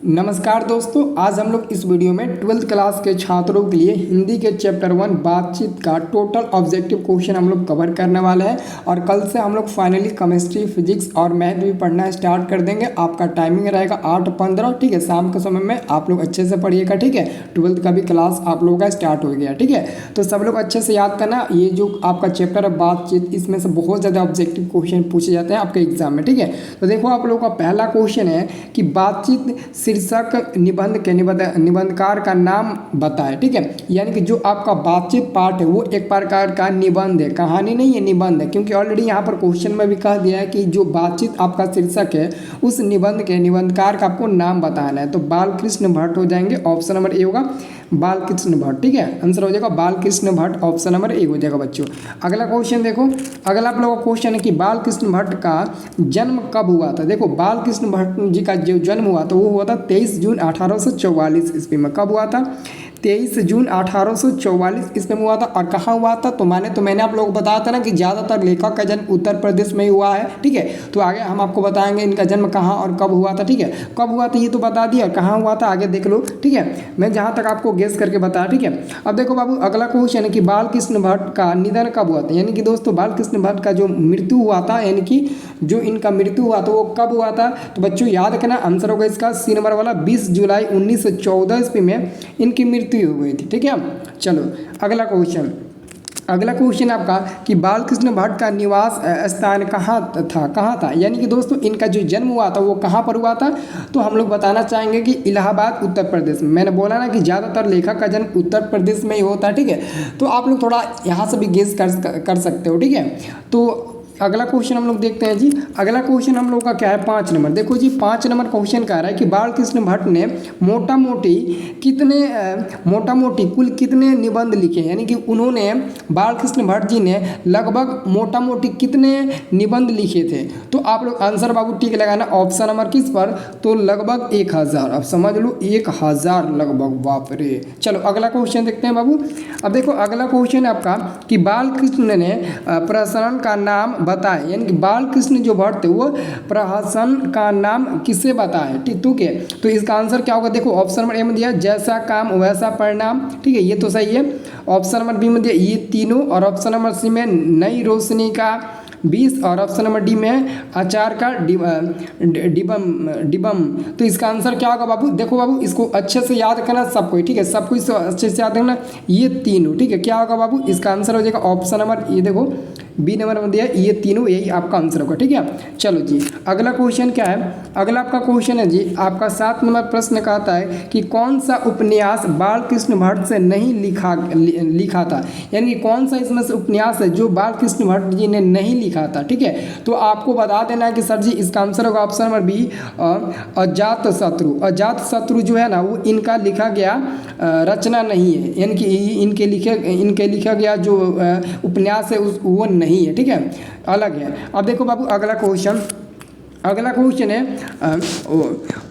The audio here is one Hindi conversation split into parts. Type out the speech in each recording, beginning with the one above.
नमस्कार दोस्तों, आज हम लोग इस वीडियो में 12th क्लास के छात्रों के लिए हिंदी के चैप्टर 1 बातचीत का टोटल ऑब्जेक्टिव क्वेश्चन हम लोग कवर करने वाले हैं। और कल से हम लोग फाइनली केमिस्ट्री, फिजिक्स और मैथ भी पढ़ना स्टार्ट कर देंगे। आपका टाइमिंग रहेगा 8:15, ठीक है। शाम के समय में आप लोग अच्छे से पढ़िएगा, ठीक है। 12th का भी क्लास आप लोगों का स्टार्ट हो गया, ठीक है। तो सब लोग अच्छे से याद करना, ये जो आपका चैप्टर है बातचीत, इसमें से बहुत ज़्यादा ऑब्जेक्टिव क्वेश्चन पूछे जाते हैं आपके एग्जाम में, ठीक है। तो देखो, आप लोगों का पहला क्वेश्चन है कि बातचीत शीर्षक निबंध के निबंधकार का नाम बताए, ठीक है। यानी कि जो आपका बातचीत पार्ट है वो एक प्रकार का निबंध है, कहानी नहीं है, निबंध है। क्योंकि ऑलरेडी यहाँ पर क्वेश्चन में भी कह दिया है कि जो बातचीत आपका शीर्षक है उस निबंध के निबंधकार का आपको नाम बताना है। तो बालकृष्ण भट्ट हो जाएंगे, ऑप्शन नंबर ए होगा बालकृष्ण भट्ट, ठीक है। आंसर हो जाएगा Balkrishna Bhatt, option number A हो जाएगा बच्चों। अगला क्वेश्चन देखो, अगला आप लोगों का क्वेश्चन है कि बालकृष्ण भट्ट का जन्म कब हुआ था। देखो, बालकृष्ण भट्ट जी का जो जन्म हुआ था वो हुआ था 23 जून 1844 ईस्वी में। कब हुआ था? 23 जून 1844 ईस्वी में हुआ था। और कहाँ हुआ था? तो मैंने आप लोगों को बताया था ना कि ज़्यादातर लेखक का जन्म उत्तर प्रदेश में ही हुआ है, ठीक है। तो आगे हम आपको बताएंगे इनका जन्म कहाँ और कब हुआ था, ठीक है। कब हुआ था ये तो बता दिया, कहाँ हुआ था आगे देख लो, ठीक है। मैं जहाँ तक आपको गेस करके बताया, ठीक है। अब देखो बाबू, अगला क्वेश्चन है कि बालकृष्ण भट्ट का निधन कब हुआ था। यानी कि दोस्तों, बालकृष्ण भट्ट का जो मृत्यु हुआ था, यानी कि जो इनका मृत्यु हुआ था वो कब हुआ था। तो बच्चों याद करना, आंसर होगा इसका सी नंबर वाला 20 जुलाई 1914 ईस्वी में इनकी मृत्यु हो गई थी, ठीक है। चलो अगला क्वेश्चन आपका कि बालकृष्ण भट्ट का निवास स्थान कहाँ था। यानी कि दोस्तों, इनका जो जन्म हुआ था वो कहाँ पर हुआ था। तो हम लोग बताना चाहेंगे कि इलाहाबाद, उत्तर प्रदेश में। मैंने बोला ना कि ज़्यादातर लेखक का जन्म उत्तर प्रदेश में ही होता है, ठीक है। तो आप लोग थोड़ा यहाँ से भी गेस कर सकते हो, ठीक है। तो अगला क्वेश्चन हम लोग देखते हैं जी। अगला क्वेश्चन हम लोग का क्या है? 5 नंबर। देखो जी, 5 नंबर क्वेश्चन कह रहा है कि बालकृष्ण भट्ट ने मोटा मोटी कुल कितने निबंध लिखे। यानी कि उन्होंने, बालकृष्ण भट्ट जी ने लगभग मोटा मोटी कितने निबंध लिखे थे। तो आप लोग आंसर बाबू टिक लगाना, ऑप्शन नंबर किस पर? तो लगभग 1000। अब समझ लो 1000 लगभग, बाप रे। चलो अगला क्वेश्चन देखते हैं बाबू। अब देखो, अगला क्वेश्चन है आपका कि बालकृष्ण ने प्रसन्न का नाम बताए। यानी कि बालकृष्ण जो भट्ट थे वो प्रहसन का नाम किसे बताए, ठीक है। तो इसका आंसर क्या होगा? देखो, ऑप्शन नंबर ए में दिया जैसा काम वैसा परिणाम, ठीक है, ये तो सही है। ऑप्शन नंबर बी में दिया ये तीनों, और ऑप्शन नंबर सी में नई रोशनी का 20, और ऑप्शन नंबर डी में है अचार का डिबम। तो इसका आंसर क्या होगा बाबू? देखो बाबू, इसको अच्छे से याद करना सबको, ठीक है। सबको इसको अच्छे से याद रखना, ये तीनों, ठीक है। क्या होगा बाबू? इसका आंसर हो जाएगा ऑप्शन नंबर, ये देखो बी नंबर में दिया ये तीनों, यही आपका आंसर होगा, ठीक है। चलो जी, अगला क्वेश्चन क्या है? अगला आपका क्वेश्चन है जी, आपका 7 नंबर प्रश्न कहता है कि कौन सा उपन्यास बालकृष्ण भट्ट से नहीं लिखा था। यानी कि कौन सा इसमें से उपन्यास है जो बालकृष्ण भट्ट जी ने नहीं लिखा था, ठीक है। तो आपको बता देना है कि सर जी इसका आंसर होगा ऑप्शन नंबर बी, अजातशत्रु जो है ना, वो इनका लिखा गया रचना नहीं है। यानी कि इनके लिखा गया जो उपन्यास है वो नहीं है, ठीक है, अलग है। अब देखो बाबू, अगला क्वेश्चन है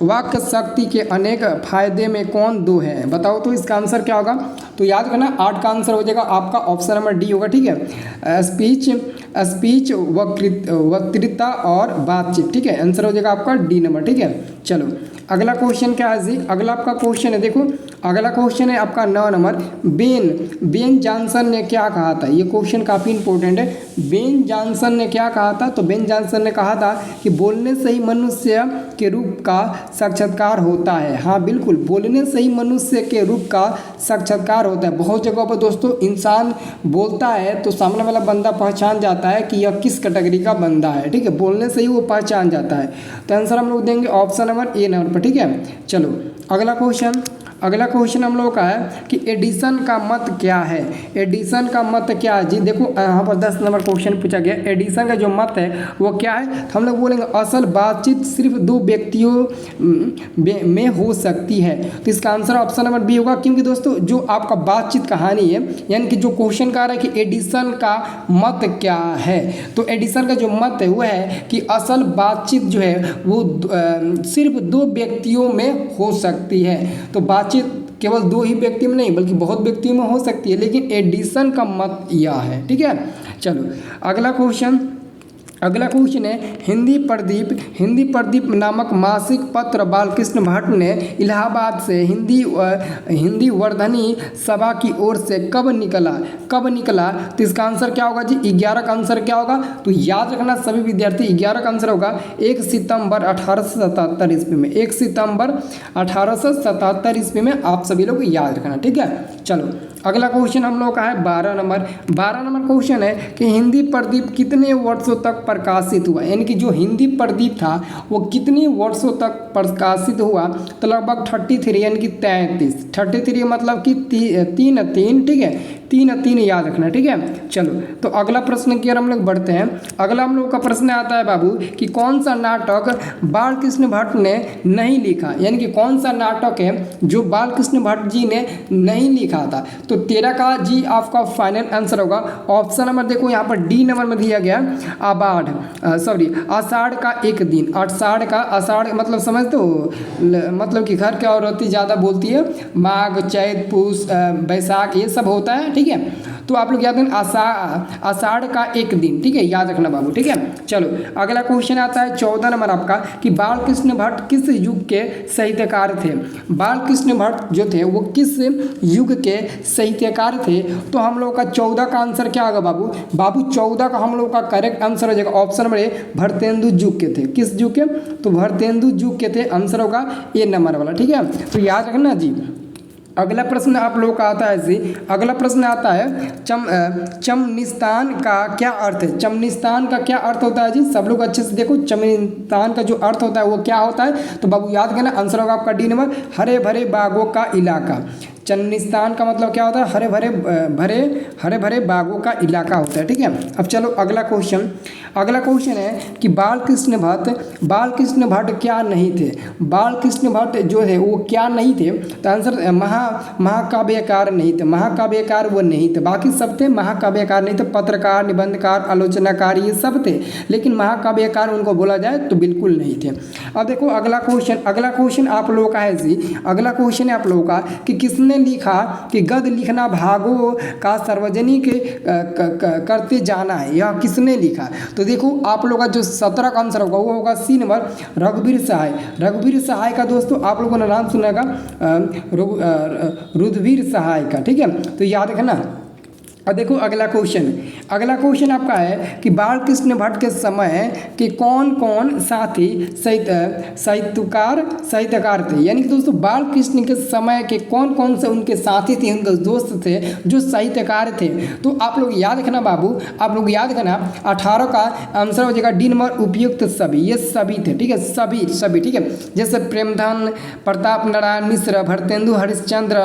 वाक्य शक्ति के अनेक फायदे में कौन दो है, बताओ। तो इसका आंसर क्या होगा? तो याद करना, 8 का आंसर हो जाएगा आपका ऑप्शन नंबर डी होगा, ठीक है। स्पीच वक्तृता और बातचीत, ठीक है। आंसर हो जाएगा आपका डी नंबर, ठीक है। चलो अगला क्वेश्चन क्या है जी? अगला आपका क्वेश्चन है, देखो अगला क्वेश्चन है आपका 9 नंबर। बेन जॉनसन ने क्या कहा था। ये क्वेश्चन काफ़ी इंपॉर्टेंट है। बेन जॉनसन ने क्या कहा था? तो बेन जॉनसन ने कहा था कि बोलने से ही मनुष्य के रूप का साक्षात्कार होता है। हाँ बिल्कुल, बोलने से ही मनुष्य के रूप का साक्षात्कार होता है। बहुत जगहों पर दोस्तों इंसान बोलता है तो सामने वाला बंदा पहचान जाता है कि यह किस कैटेगरी का बंदा है, ठीक है। बोलने से ही वो पहचान जाता है। तो आंसर हम लोग देंगे ऑप्शन नंबर ए नंबर पर, ठीक है। चलो अगला क्वेश्चन हम लोग का है कि एडिशन का मत क्या है। एडिशन का मत क्या है जी? देखो यहाँ पर 10 नंबर क्वेश्चन पूछा गया, एडिशन का जो मत है वो क्या है। तो हम लोग बोलेंगे असल बातचीत सिर्फ 2 व्यक्तियों में हो सकती है। तो इसका आंसर ऑप्शन नंबर बी होगा। क्योंकि दोस्तों जो आपका बातचीत कहानी है, यानी कि जो क्वेश्चन कह रहा है कि एडिशन का मत क्या है, तो एडिशन का जो मत है वो है कि असल बातचीत जो है वो सिर्फ 2 व्यक्तियों में हो सकती है। तो बातचीत केवल 2 ही व्यक्ति में नहीं बल्कि बहुत व्यक्तियों में हो सकती है, लेकिन एडिशन का मत यह है, ठीक है। चलो अगला क्वेश्चन है हिंदी प्रदीप नामक मासिक पत्र बालकृष्ण भट्ट ने इलाहाबाद से हिंदी वर्धनी सभा की ओर से कब निकला। तो इसका आंसर क्या होगा जी, 11 का आंसर क्या होगा, तो याद रखना सभी विद्यार्थी 11 का आंसर होगा 1 सितंबर 1877 ईस्वी में। 1 सितंबर 1877 ईस्वी में आप सभी लोग याद रखना, ठीक है। चलो अगला क्वेश्चन हम लोग का है 12 नंबर क्वेश्चन है कि हिंदी प्रदीप कितने वर्षों तक प्रकाशित हुआ, यानी कि जो हिंदी प्रदीप था वो कितने वर्षों तक प्रकाशित हुआ। तो लगभग 33 यानी कि 33 मतलब कि 3 ठीक है, 3 याद रखना, ठीक है। चलो तो अगला प्रश्न की ओर हम लोग बढ़ते हैं। अगला हम लोग का प्रश्न आता है बाबू कि कौन सा नाटक बालकृष्ण भट्ट ने नहीं लिखा, यानी कि कौन सा नाटक है जो बालकृष्ण भट्ट जी ने नहीं लिखा था। तो 13 का जी आपका फाइनल आंसर होगा। ऑप्शन नंबर देखो यहाँ पर डी नंबर में दिया गया आषाढ़ का एक दिन। आषाढ़ मतलब समझते हो, मतलब कि घर की औरतें ज़्यादा बोलती है, माघ चैत पूस बैसाख ये सब होता है, ठीक है। तो आप लोग याद रखें आषाढ़ का एक दिन, ठीक है, याद रखना बाबू, ठीक है। चलो अगला क्वेश्चन आता है 14 नंबर आपका कि बालकृष्ण भट्ट किस युग के साहित्यकार थे। बालकृष्ण भट्ट जो थे वो किस युग के साहित्यकार थे। तो हम लोग का 14 का आंसर क्या होगा बाबू 14 का हम लोग का करेक्ट आंसर हो जाएगा ऑप्शन नंबर ए, भरतेंदु युग के थे। किस युग के, तो भरतेंदु युग के थे, आंसर होगा ए नंबर वाला, ठीक है। तो याद रखना जी। अगला प्रश्न आप लोगों का आता है जी, अगला प्रश्न आता है चमनिस्तान का क्या अर्थ है। चमनिस्तान का क्या अर्थ होता है जी, सब लोग अच्छे से देखो। चमनिस्तान का जो अर्थ होता है वो क्या होता है, तो बाबू याद करना, आंसर होगा आपका डी नंबर, हरे भरे बागों का इलाका। चमनिस्तान का मतलब क्या होता है, हरे भरे बागों का इलाका होता है, ठीक है। अब चलो अगला क्वेश्चन है कि बालकृष्ण भट्ट क्या नहीं थे। बालकृष्ण भट्ट जो है वो क्या नहीं थे, तो आंसर महाकाव्यकार नहीं थे। महाकाव्यकार वो नहीं थे, बाकी सब थे, महाकाव्यकार नहीं थे। पत्रकार, निबंधकार, आलोचनाकार ये सब थे, लेकिन महाकाव्यकार उनको बोला जाए तो बिल्कुल नहीं थे। अब देखो अगला क्वेश्चन आप लोगों का है जी, अगला क्वेश्चन है आप लोगों का कि किसने लिखा कि गद्य लिखना भागों का सार्वजनिक करते जाना है, यह किसने लिखा। तो देखो आप लोगों का जो 17 का आंसर होगा वो होगा सी नंबर, रघुवीर सहाय का। दोस्तों आप लोगों ने नाम सुना रुद्रवीर सहाय का, ठीक है, तो याद रखना। और देखो अगला क्वेश्चन आपका है कि बालकृष्ण भट्ट के समय के कौन साथी साहित्यकार थे, यानी कि दोस्तों बालकृष्ण के समय के कौन से उनके साथी थे, उनके दोस्त थे जो साहित्यकार थे। तो आप लोग याद रखना बाबू, आप लोग याद रखना 18 का आंसर हो जाएगा डी नंबर, उपयुक्त सभी। ये सभी थे, ठीक है, सभी ठीक है। जैसे प्रेमधन, प्रताप नारायण मिश्र, भरतेंदु हरिश्चंद्र,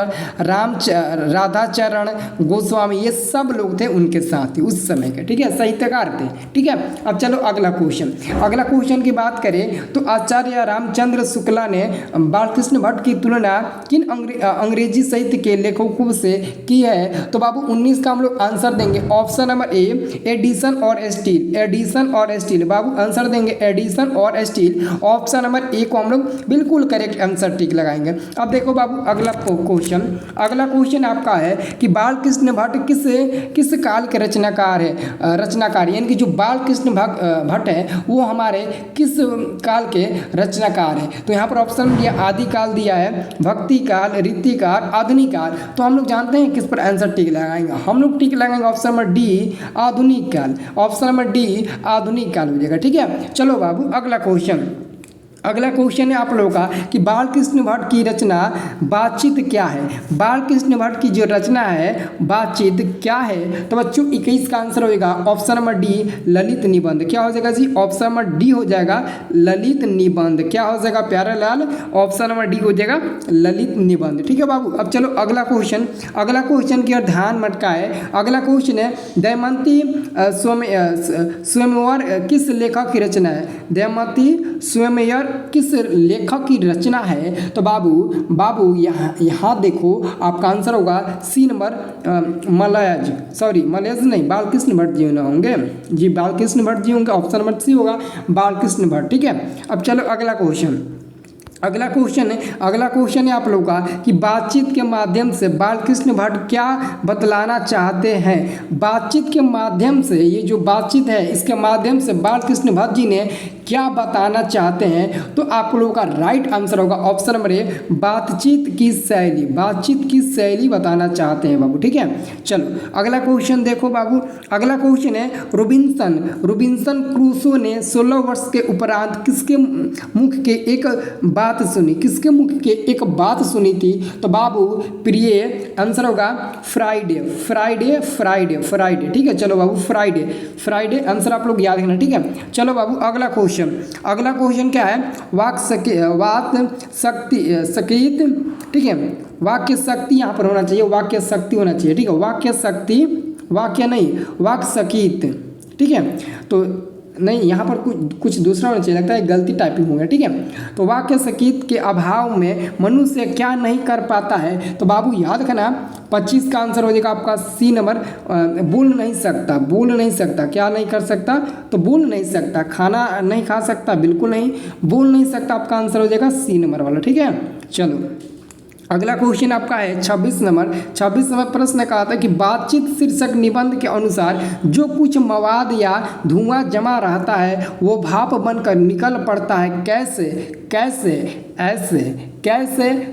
राधाचरण गोस्वामी, ये सब लोग थे उनके साथ ही उस समय के, ठीक है, साहित्यकार थे, ठीक है। अब चलो अगला क्वेश्चन की बात करें तो आचार्य रामचंद्र शुक्ला ने बालकृष्ण भट्ट की तुलना किन अंग्रेजी साहित्य के लेखकों से की है। तो बाबू 19 का हम लोग आंसर देंगे ऑप्शन नंबर ए, एडिसन और स्टील। बाबू आंसर देंगे एडिसन और स्टील। ऑप्शन नंबर ए को हम लोग बिल्कुल करेक्ट आंसर टिक लगाएंगे। अब देखो बाबू अगला क्वेश्चन आपका है कि बालकृष्ण भट्ट किस काल के रचनाकार यानी कि जो बालकृष्ण भट्ट है वो हमारे किस काल के रचनाकार है। तो यहाँ पर ऑप्शन दिया, आदि काल दिया है, भक्ति काल, रीति काल, आधुनिक काल। तो हम लोग जानते हैं किस पर आंसर टिक लगाएंगे, हम लोग टिक लगाएंगे ऑप्शन नंबर डी, आधुनिक काल। ऑप्शन नंबर डी आधुनिक काल हो जाएगा, ठीक है। चलो बाबू अगला क्वेश्चन है आप लोगों का कि बालकृष्ण भट्ट की रचना बातचीत क्या है। बालकृष्ण भट्ट की जो रचना है बातचीत क्या है। तो बच्चों 21 का आंसर होगा ऑप्शन नंबर डी, ललित निबंध। क्या हो जाएगा जी, ऑप्शन नंबर डी हो जाएगा ललित निबंध। क्या हो जाएगा प्यारे लाल, ऑप्शन नंबर डी हो जाएगा ललित निबंध, ठीक है बाबू। अब चलो अगला क्वेश्चन की ओर ध्यान मटकाए। अगला क्वेश्चन है दमयंती स्वयंवर किस लेखक की रचना है। दमयंती स्वयंवर किस लेखक की रचना है। तो बाबू यहाँ देखो आपका आंसर होगा सी नंबर, मलयज नहीं, बालकृष्ण भट्ट जी होंगे जी, बालकृष्ण भट्ट जी होंगे। ऑप्शन नंबर सी होगा बालकृष्ण भट्ट, ठीक है। अब चलो अगला अगला क्वेश्चन है आप लोगों का कि बातचीत के माध्यम से बालकृष्ण भट्ट क्या बतलाना चाहते हैं। बातचीत के माध्यम से, ये जो बातचीत है इसके माध्यम से बालकृष्ण भट्ट जी ने क्या बताना चाहते हैं, तो आप लोगों का राइट आंसर होगा ऑप्शन नंबर ए, बातचीत की शैली। बातचीत की शैली बताना चाहते हैं बाबू, ठीक है। चलो अगला क्वेश्चन देखो बाबू, अगला क्वेश्चन है रोबिन्सन क्रूसो ने 16 वर्ष के उपरांत किसके मुख के एक बात सुनी, किसके मुख के एक बात सुनी थी, तो बाबू प्रिय, आंसर होगा फ्राइडे, ठीक है। चलो बाबू फ्राइडे आंसर आप लोग याद रखना, ठीक है। चलो बाबू अगला क्वेश्चन क्या है, वाक शक्ति, ठीक है, वाक्य शक्ति यहाँ पर होना चाहिए, वाक्य शक्ति होना चाहिए, ठीक है। वाक्य शक्ति, वाक्य नहीं, वाक शकीत, ठीक है। तो नहीं, यहाँ पर कुछ दूसरा होना चाहिए, लगता है गलती टाइपिंग हो गया, ठीक है। तो वाक्य शकीत के अभाव में मनुष्य क्या नहीं कर पाता है, तो बाबू याद रखना 25 का आंसर हो जाएगा आपका सी नंबर, बोल नहीं सकता, क्या नहीं कर सकता, तो बोल नहीं सकता, खाना नहीं खा सकता, बिल्कुल नहीं, बोल नहीं सकता, आपका आंसर हो जाएगा सी नंबर वाला, ठीक है। चलो अगला क्वेश्चन आपका है 26 नंबर प्रश्न कहा था कि बातचीत शीर्षक निबंध के अनुसार जो कुछ मवाद या धुआं जमा रहता है वो भाप बनकर निकल पड़ता है, कैसे,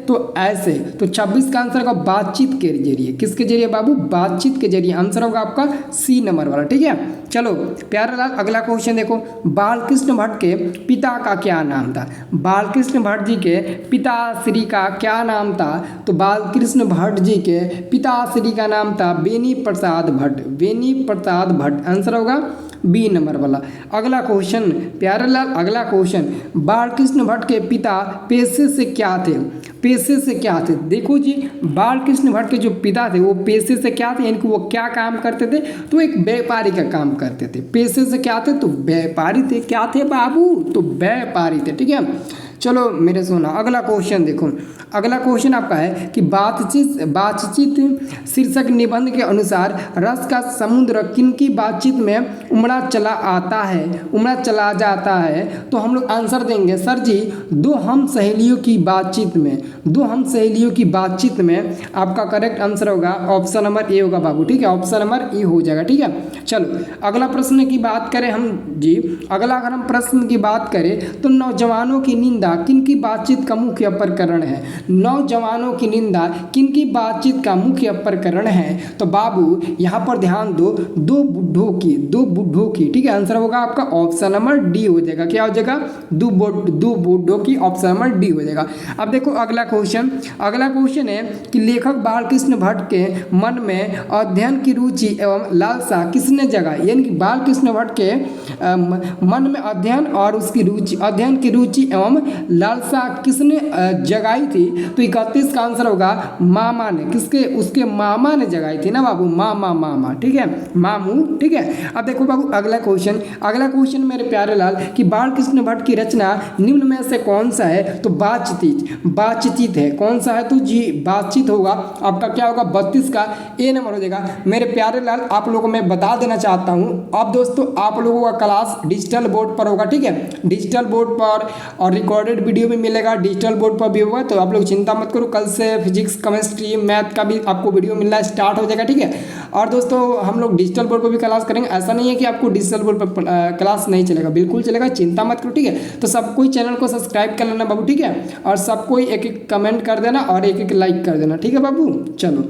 तो ऐसे। तो 26 का आंसर होगा बातचीत के जरिए, किसके जरिए बाबू, बातचीत के जरिए, आंसर होगा आपका सी नंबर वाला, ठीक है। चलो प्यारे लाल अगला क्वेश्चन देखो, बालकृष्ण भट्ट के पिता का क्या नाम था। बालकृष्ण भट्ट जी के पिताश्री का क्या नाम था, तो बालकृष्ण भट्ट जी के पिताश्री का नाम था बेनी प्रसाद भट्ट, आंसर होगा बी नंबर वाला। अगला क्वेश्चन प्यारे लाल, अगला क्वेश्चन, बालकृष्ण भट्ट के पिता पेशे से क्या थे, देखो जी, बालकृष्ण भट्ट के जो पिता थे वो पेशे से क्या थे, यानी कि वो क्या काम करते थे, तो एक व्यापारी का काम करते थे। पेशे से क्या थे, तो व्यापारी थे, क्या थे बाबू, तो व्यापारी थे, ठीक है। चलो मेरे सोना अगला क्वेश्चन देखो, अगला क्वेश्चन आपका है कि बातचीत शीर्षक निबंध के अनुसार रस का समुद्र किनकी बातचीत में उमड़ा चला जाता है, तो हम लोग आंसर देंगे सर जी दो हम सहेलियों की बातचीत में आपका करेक्ट आंसर होगा ऑप्शन नंबर ए होगा बाबू, ठीक है, ऑप्शन नंबर ए हो जाएगा, ठीक है। चलो अगला प्रश्न की बात करें हम जी, अगला अगर हम प्रश्न की बात करें तो नौजवानों की निंदा किनकी बातचीत का मुख्य प्रकरण है, नौजवानों की निंदा किनकी बातचीत का मुख्य प्रकरण है, तो बाबू यहाँ पर ध्यान दो, दो बुढ़ों की, ठीक है, आंसर होगा आपका ऑप्शन नंबर डी हो जाएगा, क्या हो जाएगा, दो बुढ़ों की, ऑप्शन नंबर डी हो जाएगा। अब देखो अगला क्वेश्चन है कि लेखक बालकृष्ण भट्ट के मन में अध्ययन की रुचि एवं लालसा किसने जगाई, यानी कि बालकृष्ण भट्ट के मन में अध्ययन की रुचि एवं लालसा किसने जगाई थी, तो 31 का आंसर होगा मामा ने, उसके मामा ने जगाई थी ना बाबू, मामा, ठीक है, मामू, ठीक है। अब देखो बाबू अगला क्वेश्चन मेरे प्यारे लाल कि बालकृष्ण भट्ट की रचना निम्न में से कौन सा है, तो बातचीत है, कौन सा है, तो जी बातचीत होगा, आपका क्या होगा 32 का ए नंबर हो जाएगा। मेरे प्यारे लाल आप लोगों को मैं बता देना चाहता हूँ, अब दोस्तों आप लोगों का क्लास डिजिटल बोर्ड पर होगा, ठीक है, डिजिटल बोर्ड पर, और रिकॉर्डेड वीडियो भी मिलेगा, डिजिटल बोर्ड पर भी होगा, तो आप लोग चिंता मत करो, कल से फिजिक्स, केमिस्ट्री, मैथ का भी आपको वीडियो मिलना स्टार्ट हो जाएगा, ठीक है। और दोस्तों हम लोग डिजिटल बोर्ड पर भी क्लास करेंगे, ऐसा नहीं है कि आपको डिजिटल बोर्ड पर क्लास नहीं चलेगा, बिल्कुल चलेगा, चिंता मत करो, ठीक है। तो सब कोई चैनल को सब्सक्राइब कर लेना बाबू, ठीक है, और सब कोई एक कमेंट कर देना और एक लाइक कर देना, ठीक है बाबू। चलो।